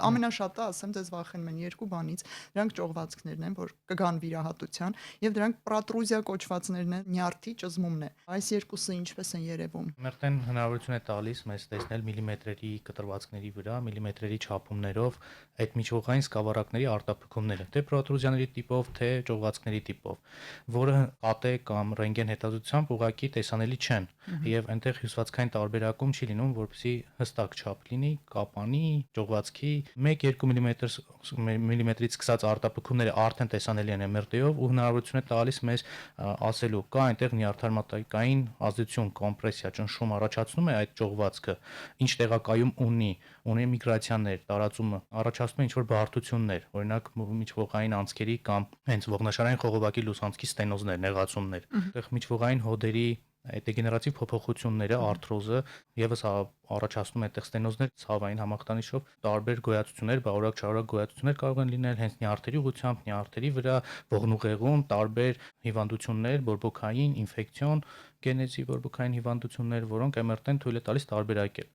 ամենաշատը ասեմ ձեզ վախենում են երկու բանից, դրանք ճողվածքներն են, որ կգան վիրահատության, եւ դրանք պրոտրուզիա կոչվածներն են, նյարդի ճզմումն է։ Այս երկուսը ինչպես են երևում։ Մերտեն հնարավորություն է տալիս մեզ տեսնել միլիմետրերի կտրվածքների վրա, միլիմետրերի չափումներով այդ միջողային սկավառակների արտափքումները, թե պրոտրուզիաների տիպով, թե ճողվածքների տիպով, որը կատե կամ ռենտգեն հետազոտությամբ ուղղակի տեսանելի չեն, եւ այնտեղ հյուսվածքային տարբերակում չի լինում, որպեսզի հստակ չափ լինի, կապանի, ճողվածքի 1-2 միլիմետրից սկսած արտափքումները արդեն տեսանելի են MRT-ով ու հնարավորություն է տալիս մեզ ասելու կա այնտեղ նյարդարմատիկային ազդեցություն, կոմպրեսիա, ճնշում առաջացնում է այդ ճողվածքը, ինչ տեղակայում ունի միգրացիաներ, տարածումը, առաջացնում է ինչ-որ բարդություններ, օրինակ միջվողային անցքերի կամ հենց ողնաշարային խողովակի լուսանցքի ստենոզներ, նեղացումներ, այդտեղ միջվողային հոդերի դեգեներատիվ փոփոխությունները, արթրոզը եւս առաջացնում է այդտեղ ստենոզներ, ցավային համախտանիշով տարբեր գոյացություններ, բարորակ-չարորակ գոյացություններ կարող են լինել հենց նյարդերի ուղղությամբ, նյարդերի վրա, ողնուղեղում, տարբեր հիվանդություններ, բորբոքային, ինֆեկցիոն գենեզի բորբոքային հիվանդություններ, որոնք MRT-ն թույլ է տալիս տարբերակել։